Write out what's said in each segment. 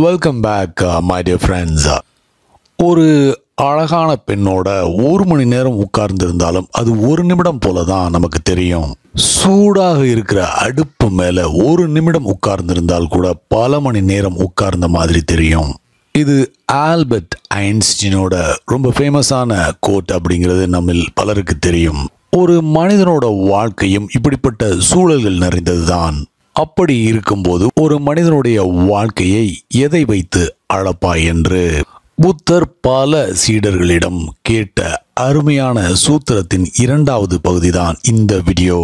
Welcome back my dear friends. ஒரு அழகான பெண்ணோட ஒரு மணி நேரம் உட்கார்ந்திருந்தாலும் அது ஒரு நிமிடம் போல தான் நமக்கு தெரியும். சூடாக இருக்கிற அடுப்பு மேலே ஒரு நிமிடம் உட்கார்ந்திருந்தால் கூட பல மணி நேரம் உட்கார்ந்த மாதிரி தெரியும். இது ஆல்பர்ட் ஐன்ஸ்டீனோட ரொம்ப ஃபேமஸான கோட் அப்படிங்கிறது நம்மில் பலருக்கு தெரியும். ஒரு மனிதனோட வாழ்க்கையும் இப்படிப்பட்ட சூழல்கள் நிறைந்தது தான். அப்படி இருக்கும்போது ஒரு மனிதனுடைய வாழ்க்கையை எதை வைத்து அளப்பாய் என்று புத்தர் பல சீடர்களிடம் கேட்ட அருமையான சூத்திரத்தின் இரண்டாவது பகுதி தான் இந்த வீடியோ.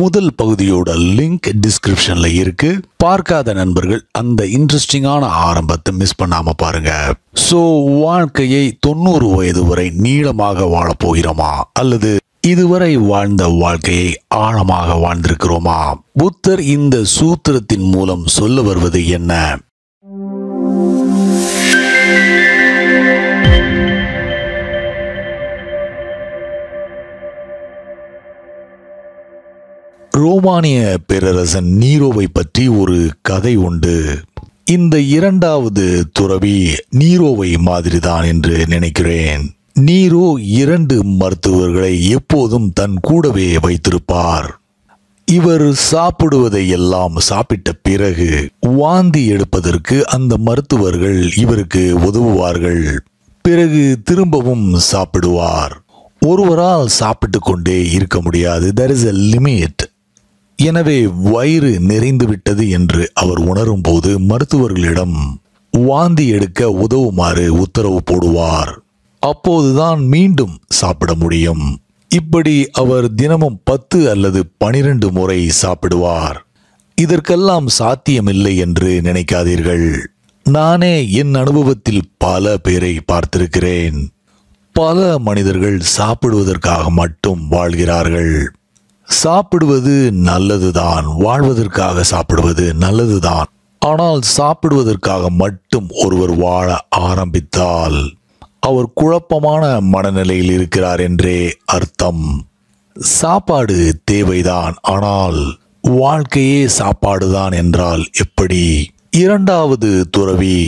முதல் பகுதியோட லிங்க் டிஸ்கிரிப்ஷன்ல இருக்கு. பார்க்காத நண்பர்கள் அந்த இன்ட்ரெஸ்டிங்கான ஆரம்பத்தை மிஸ் பண்ணாம பாருங்க. சோ வாழ்க்கையை 90 வயது வரை நீளமாக வாழப் போகிறோமா அல்லது இதுவரை வாழ்ந்த வாழ்க்கையை ஆழமாக வாழ்ந்திருக்கிறோமா? புத்தர் இந்த சூத்திரத்தின் மூலம் சொல்ல வருவது என்ன? ரோமானிய பேரரசன் நீரோவை பற்றி ஒரு கதை உண்டு. இந்த இரண்டாவது துறவி நீரோவை மாதிரிதான் என்று நினைக்கிறேன். நீரோ 2 மருத்துவர்களை எப்போதும் தன் கூடவே வைத்திருப்பார். இவர் சாப்பிடுவதை எல்லாம் சாப்பிட்ட பிறகு வாந்தி எடுப்பதற்கு அந்த மருத்துவர்கள் இவருக்கு உதவுவார்கள். பிறகு திரும்பவும் சாப்பிடுவார். ஒருவரால் சாப்பிட்டு கொண்டே இருக்க முடியாது. there is a limit. எனவே வயிறு நிறைந்து விட்டது என்று அவர் உணரும் போது மருத்துவர்களிடம் வாந்தி எடுக்க உதவுமாறு உத்தரவு போடுவார். அப்போதுதான் மீண்டும் சாப்பிட முடியும். இப்படி அவர் தினமும் 10 அல்லது 12 முறை சாப்பிடுவார். இதற்கெல்லாம் சாத்தியமில்லை என்று நினைக்காதீர்கள். நானே என் அனுபவத்தில் பல பேரை பார்த்திருக்கிறேன். பல மனிதர்கள் சாப்பிடுவதற்காக மட்டும் வாழ்கிறார்கள். சாப்பிடுவது நல்லதுதான், வாழ்வதற்காக சாப்பிடுவது நல்லதுதான். ஆனால் சாப்பிடுவதற்காக மட்டும் ஒருவர் வாழ ஆரம்பித்தால் அவர் குழப்பமான மனநிலையில் இருக்கிறார் என்றே அர்த்தம். சாப்பாடு தேவைதான், ஆனால் வாழ்க்கையே சாப்பாடுதான் என்றால் எப்படி? இரண்டாவது துறவி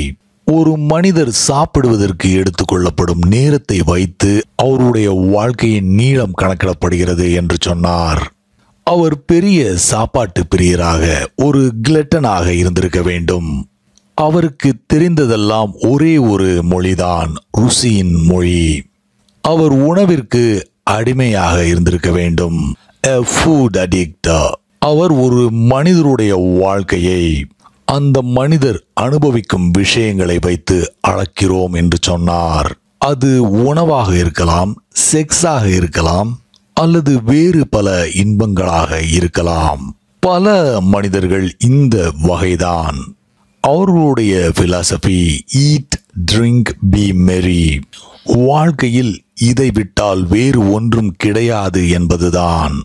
ஒரு மனிதர் சாப்பிடுவதற்கு எடுத்துக்கொள்ளப்படும் நேரத்தை வைத்து அவருடைய வாழ்க்கையின் நீளம் கணக்கிடப்படுகிறது என்று சொன்னார். அவர் பெரிய சாப்பாட்டு பிரியராக, ஒரு கிளட்டனாக இருந்திருக்க வேண்டும். அவருக்கு தெரிந்ததெல்லாம் ஒரே ஒரு மொழிதான், ருசியின் மொழி. அவர் உணவிற்கு அடிமையாக இருந்திருக்க வேண்டும், a food addict. அவர் ஒரு மனிதருடைய வாழ்க்கையை அந்த மனிதர் அனுபவிக்கும் விஷயங்களை வைத்து அளக்கிறோம் என்று சொன்னார். அது உணவாக இருக்கலாம், செக்ஸாக இருக்கலாம், அல்லது வேறு பல இன்பங்களாக இருக்கலாம். பல மனிதர்கள் இந்த வகைதான். அவர்களுடைய பிலாசபி ஈட், ட்ரிங்க், பி மெரி. வாழ்க்கையில் இதை விட்டால் வேறு ஒன்றும் கிடையாது என்பதுதான்.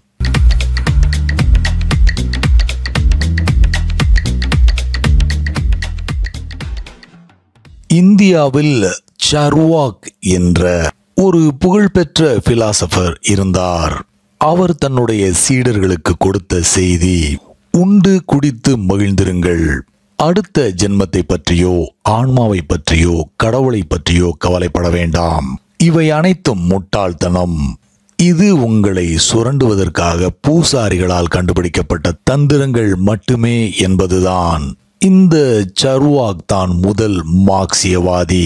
இந்தியாவில் சார்வாக் என்ற ஒரு புகழ்பெற்ற பிலாசபர் இருந்தார். அவர் தன்னுடைய சீடர்களுக்கு கொடுத்த செய்தி, உண்டு குடித்து மகிழ்ந்திருங்கள். அடுத்த ஜென்மத்தை பற்றியோ, ஆன்மாவை பற்றியோ, கடவுளை பற்றியோ கவலைப்பட வேண்டாம். இவை அனைத்தும் முட்டாள்தனம். இது உங்களை சுரண்டுவதற்காக பூசாரிகளால் கண்டுபிடிக்கப்பட்ட தந்திரங்கள் மட்டுமே என்பதுதான். இந்த சார்வாக் தான் முதல் மார்க்சியவாதி.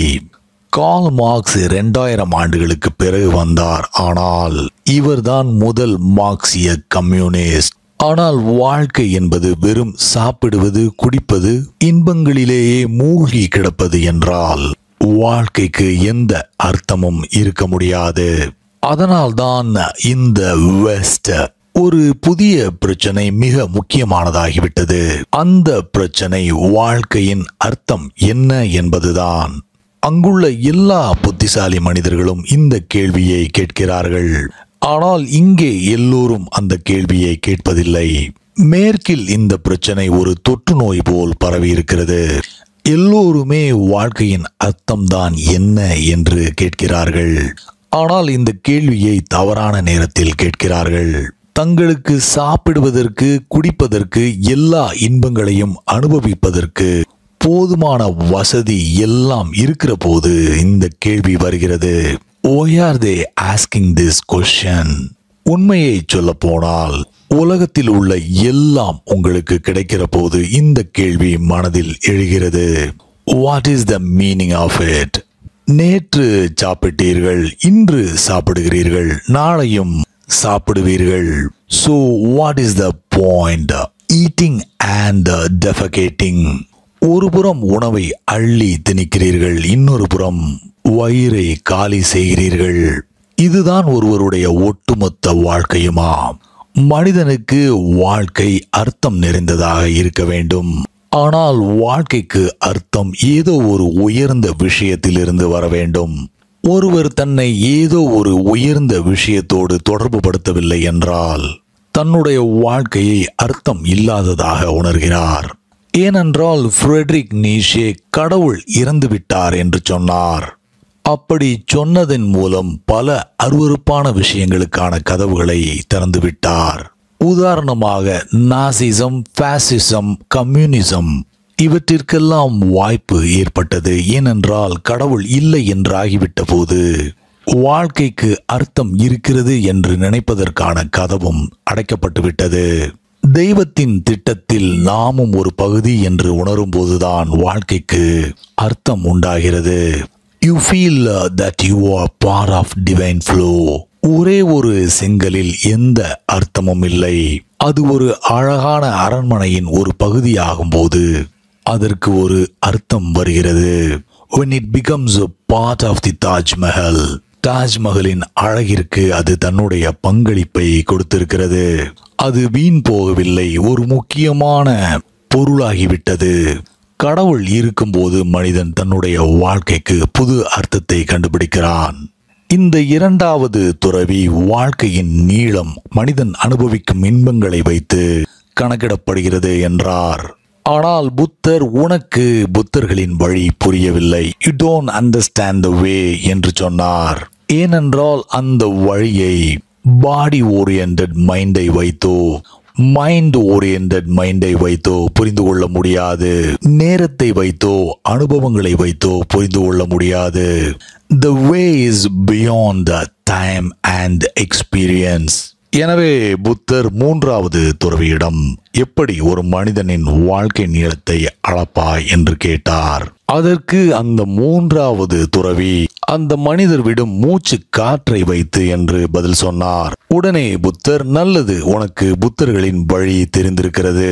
கார்ல் மார்க்ஸ் 2000 ஆண்டுகளுக்கு பிறகு வந்தார். ஆனால் இவர்தான் முதல் மார்க்சிய கம்யூனிஸ்ட். ஆனால் வாழ்க்கை என்பது வெறும் சாப்பிடுவது, குடிப்பது, இன்பங்களிலேயே மூழ்கி கிடப்பது என்றால் வாழ்க்கைக்கு எந்த அர்த்தமும் இருக்க முடியாது. அதனால்தான் இந்த வெஸ்ட் ஒரு புதிய பிரச்சனை மிக முக்கியமானதாகிவிட்டது. அந்த பிரச்சனை வாழ்க்கையின் அர்த்தம் என்ன என்பதுதான். அங்குள்ள எல்லா புத்திசாலி மனிதர்களும் இந்த கேள்வியை கேட்கிறார்கள். ஆனால் இங்கே எல்லோரும் அந்த கேள்வியை கேட்பதில்லை. மேற்கில் இந்த பிரச்சனை ஒரு தொற்று நோய் போல் பரவி இருக்கிறது. எல்லோருமே வாழ்க்கையின் அர்த்தம்தான் என்ன என்று கேட்கிறார்கள். ஆனால் இந்த கேள்வியை தவறான நேரத்தில் கேட்கிறார்கள். தங்களுக்கு சாப்பிடுவதற்கு, குடிப்பதற்கு, எல்லா இன்பங்களையும் அனுபவிப்பதற்கு போதுமான வசதி எல்லாம் இருக்கிற போது இந்த கேள்வி வருகிறது. Why are they asking this question? உண்மையை சொல்ல போனால் உலகத்தில் உள்ள எல்லாம் உங்களுக்கு கிடைக்கிற போது இந்த கேள்வி மனதில் எழுகிறது. What is the meaning of it? நேற்று சாப்பிட்டீர்கள், இன்று சாப்பிடுகிறீர்கள், நாளையும் சாப்பிடுவீர்கள். So what is the point? Eating and defecating. ஒரு புறம் உணவை அள்ளி திணிக்கிறீர்கள், இன்னொரு புறம் வயிறை காலி செய்கிறீர்கள். இதுதான் ஒருவருடைய ஒட்டுமொத்த வாழ்க்கையுமா? மனிதனுக்கு வாழ்க்கை அர்த்தம் நிறைந்ததாக இருக்க வேண்டும். ஆனால் வாழ்க்கைக்கு அர்த்தம் ஏதோ ஒரு உயர்ந்த விஷயத்திலிருந்து வர வேண்டும். ஒருவர் தன்னை ஏதோ ஒரு உயர்ந்த விஷயத்தோடு தொடர்பு படுத்தவில்லை என்றால் தன்னுடைய வாழ்க்கையை அர்த்தம் இல்லாததாக உணர்கிறார். ஏனென்றால் ஃப்ரெட்ரிக் நீஷே கடவுள் இறந்து விட்டார் என்று சொன்னார். அப்படி சொன்னதன் மூலம் பல அருவருப்பான விஷயங்களுக்கான கதவுகளை திறந்து விட்டார். உதாரணமாக நாசிசம், பாசிசம், கம்யூனிசம் இவற்றிற்கெல்லாம் வாய்ப்பு ஏற்பட்டது. ஏனென்றால் கடவுள் இல்லை என்றாகிவிட்ட போது வாழ்க்கைக்கு அர்த்தம் இருக்கிறது என்று நினைப்பதற்கான கதவும் அடைக்கப்பட்டு விட்டது. தெய்வத்தின் திட்டத்தில் நாமும் ஒரு பகுதி என்று உணரும் போதுதான் வாழ்க்கைக்கு அர்த்தம் உண்டாகிறது. You feel that you are part of divine flow. ஒரே ஒரு செங்கலில் எந்த அர்த்தமும் இல்லை. அது ஒரு அழகான அரண்மனையின் ஒரு பகுதியாகும் போது அதற்கு ஒரு அர்த்தம் வருகிறது. When it becomes a part of the Taj Mahal. தாஜ்மஹலின் அழகிற்கு அது தன்னுடைய பங்களிப்பை கொடுத்திருக்கிறது. அது வீண் போகவில்லை, ஒரு முக்கியமான பொருளாகிவிட்டது. கடவுள் இருக்கும்போது மனிதன் தன்னுடைய வாழ்க்கைக்கு புது அர்த்தத்தை கண்டுபிடிக்கிறான். இந்த இரண்டாவது துறவி வாழ்க்கையின் நீளம் மனிதன் அனுபவிக்கும் இன்பங்களை வைத்து கணக்கிடப்படுகிறது என்றார். ஆனால் புத்தர், உனக்கு புத்தர்களின் வழி புரியவில்லை, யூ டோன்ட் அண்டர்ஸ்டாண்ட் த வே என்று சொன்னார். ஏனென்றால் அந்த வழியை பாடி ஓரியன்டட் மைண்டை வைத்தோ மைண்ட் ஓரியன்டட் மைண்டை வைத்தோ புரிந்து கொள்ள முடியாது. நேரத்தை வைத்தோ அனுபவங்களை வைத்தோ புரிந்து கொள்ள முடியாது. The way is beyond time and experience. எனவே புத்தர் மூன்றாவது துறவியிடம் எப்படி ஒரு மனிதனின் வாழ்க்கை நீளத்தை அளப்பாய் என்று கேட்டார். அதற்கு அந்த மூன்றாவது துறவி அந்த மனிதர் விடும் மூச்சு காற்றை வைத்து என்று பதில் சொன்னார். உடனே புத்தர், நல்லது, உனக்கு புத்தர்களின் வழி தெரிந்திருக்கிறது,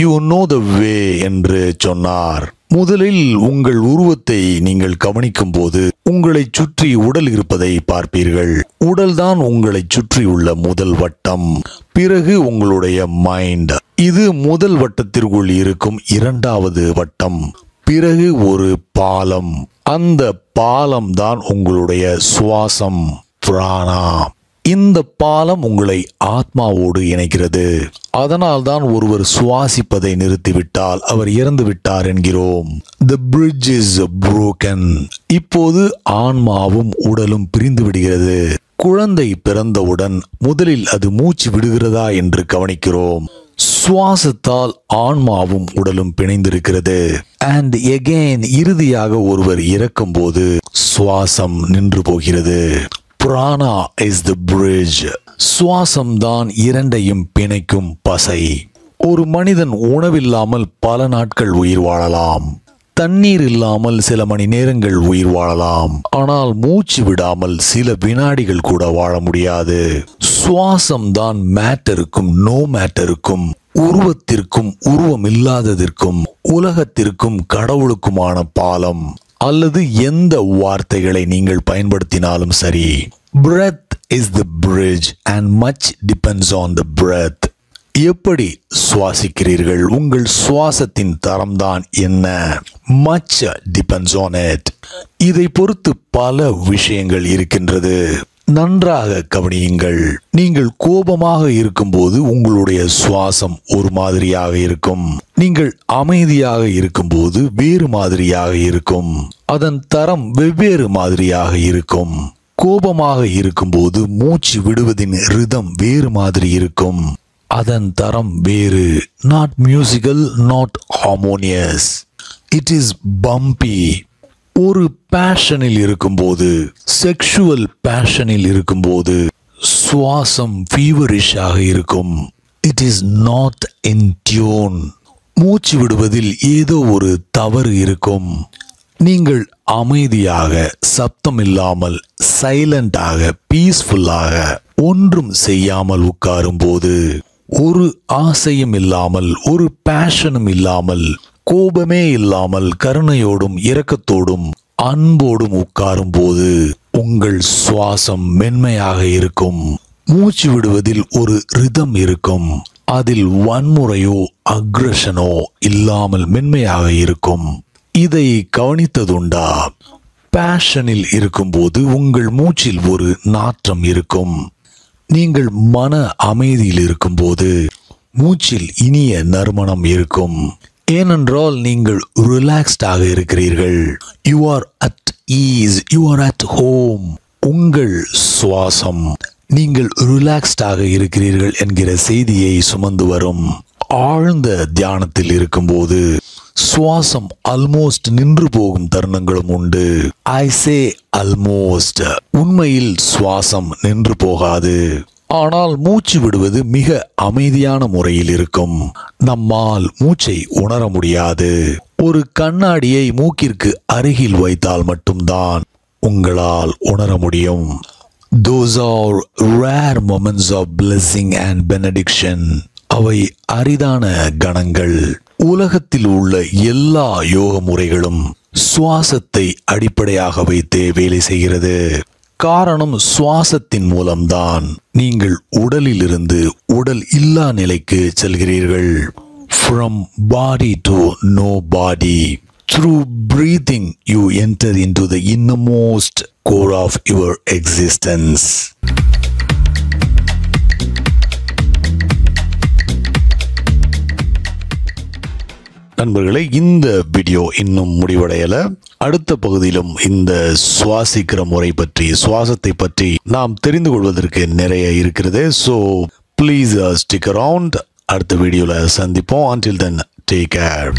யூ நோ த வே என்று சொன்னார். முதலில் உங்கள் உருவத்தை நீங்கள் கவனிக்கும் போது உங்களை சுற்றி உடல் இருப்பதை பார்ப்பீர்கள். உடல்தான் உங்களை சுற்றி உள்ள முதல் வட்டம். பிறகு உங்களுடைய மைண்ட், இது முதல் வட்டத்திற்குள் இருக்கும் இரண்டாவது வட்டம். பிறகு ஒரு பாலம். அந்த பாலம் தான் உங்களுடைய சுவாசம், பிராணா. இந்த பாலம் உங்களை ஆத்மாவோடு இணைக்கிறது. அதனால் தான் ஒருவர் சுவாசிப்பதை நிறுத்திவிட்டால் அவர் இறந்து விட்டார் என்கிறோம். The bridge is broken. இப்போது ஆன்மாவும் உடலும் பிரிந்து விடுகிறது. குழந்தை பிறந்தவுடன் முதலில் அது மூச்சு விடுகிறதா என்று கவனிக்கிறோம். சுவாசத்தால் ஆன்மாவும் உடலும் பிணைந்திருக்கிறது. And again, இறுதியாக ஒருவர் இறக்கும் போது சுவாசம் நின்று போகிறது. பிராணா இஸ் தி பிரிட்ஜ். சுவாசம் தான் இரண்டையும் பிணைக்கும் பசை. ஒரு மனிதன் உணவில்லாமல் பல நாட்கள் உயிர் வாழலாம். தண்ணீர் இல்லாமல் சில மணி நேரங்கள் உயிர் வாழலாம். ஆனால் மூச்சு விடாமல் சில வினாடிகள் கூட வாழ முடியாது. சுவாசம் தான் மேட்டருக்கும் நோ மேட்டருக்கும், உருவத்திற்கும் உருவம் இல்லாததற்கும், உலகத்திற்கும் கடவுளுக்குமான பாலம். அல்லது எந்த வார்த்தைகளை நீங்கள் பயன்படுத்தினாலும் சரி, breath is the bridge and much depends on the breath. எப்படி சுவாசிக்கிறீர்கள், உங்கள் சுவாசத்தின் தரம்தான் என்ன, much depends on it. இதை பொறுத்து பல விஷயங்கள் இருக்கின்றது. நன்றாக கவனியுங்கள். நீங்கள் கோபமாக இருக்கும்போது உங்களுடைய சுவாசம் ஒரு மாதிரியாக இருக்கும். நீங்கள் அமைதியாக இருக்கும்போது வேறு மாதிரியாக இருக்கும். அதன் தரம் வெவ்வேறு மாதிரியாக இருக்கும். கோபமாக இருக்கும்போது மூச்சு விடுவதின் ரிதம் வேறு மாதிரி இருக்கும். அதன் தரம் வேறு. Not musical, not harmonious. It is bumpy. ஒரு பேஷனில் இருக்கும்போது, செக்ஷுவல் பேஷனில் இருக்கும்போது சுவாசம் ஃபீவரிஷாக இருக்கும். It is not in tune. மூச்சு விடுவதில் ஏதோ ஒரு தவறு இருக்கும். நீங்கள் அமைதியாக, சப்தம் இல்லாமல், சைலண்டாக, பீஸ்ஃபுல்லாக ஒன்றும் செய்யாமல் உட்காரும் போது, ஒரு ஆசையும் இல்லாமல், ஒரு பேஷனும் இல்லாமல், கோபமே இல்லாமல், கருணையோடும் இரக்கத்தோடும் அன்போடும் உட்காரும் போது உங்கள் சுவாசம் மென்மையாக இருக்கும். மூச்சு விடுவதில் ஒரு ரிதம் இருக்கும். அதில் வன்முறையோ அக்ரஷனோ இல்லாமல் மென்மையாக இருக்கும். இதை கவனித்ததுண்டா? பேஷனில் இருக்கும்போது உங்கள் மூச்சில் ஒரு நாற்றம் இருக்கும். நீங்கள் மன அமைதியில் இருக்கும்போது மூச்சில் இனிய நறுமணம் இருக்கும். ஏனென்றால் நீங்கள் ரிலாக்ஸ்டாக இருக்கிறீர்கள். You are at is, you are at home. உங்கள் சுவாசம் நீங்கள் ரிலாக்ஸ்டாக இருக்கிறீர்கள் என்கிற செய்தியை சுமந்து வரும். ஆழ்ந்த தியானத்தில் இருக்கும்போது சுவாசம் ஆல்மோஸ்ட் நின்று போகும் தருணங்களும் உண்டு. ஐ சே ஆல்மோஸ்ட். உண்மையில் சுவாசம் நின்று போகாது. ஆனால் மூச்சு விடுவது மிக அமைதியான முறையில் இருக்கும். நம்மால் மூச்சை உணர முடியாது. ஒரு கண்ணாடியை மூக்கிற்கு அருகில் வைத்தால் மட்டும்தான் உங்களால் உணர முடியும். Those are rare moments of blessing and benediction. அவை அரிதான கணங்கள். உலகத்தில் உள்ள எல்லா யோக முறைகளும் சுவாசத்தை அடிப்படையாக வைத்தே வேலை செய்கிறது. காரணம், சுவாசத்தின் மூலம்தான் நீங்கள் உடலிலிருந்து உடல் இல்லா நிலைக்கு செல்கிறீர்கள். From body to no body. Through breathing, you enter into the innermost core of your existence. நண்பர்களே, இந்த வீடியோ இன்னும் முடிவடையல. அடுத்த பகுதியிலும் இந்த சுவாசிக்கிற முறை பற்றி, சுவாசத்தை பற்றி நாம் தெரிந்து கொள்வதற்கு நிறைய இருக்கிறது. So please stick around. அடுத்த வீடியோவில் சந்திப்போம். Until then, take care.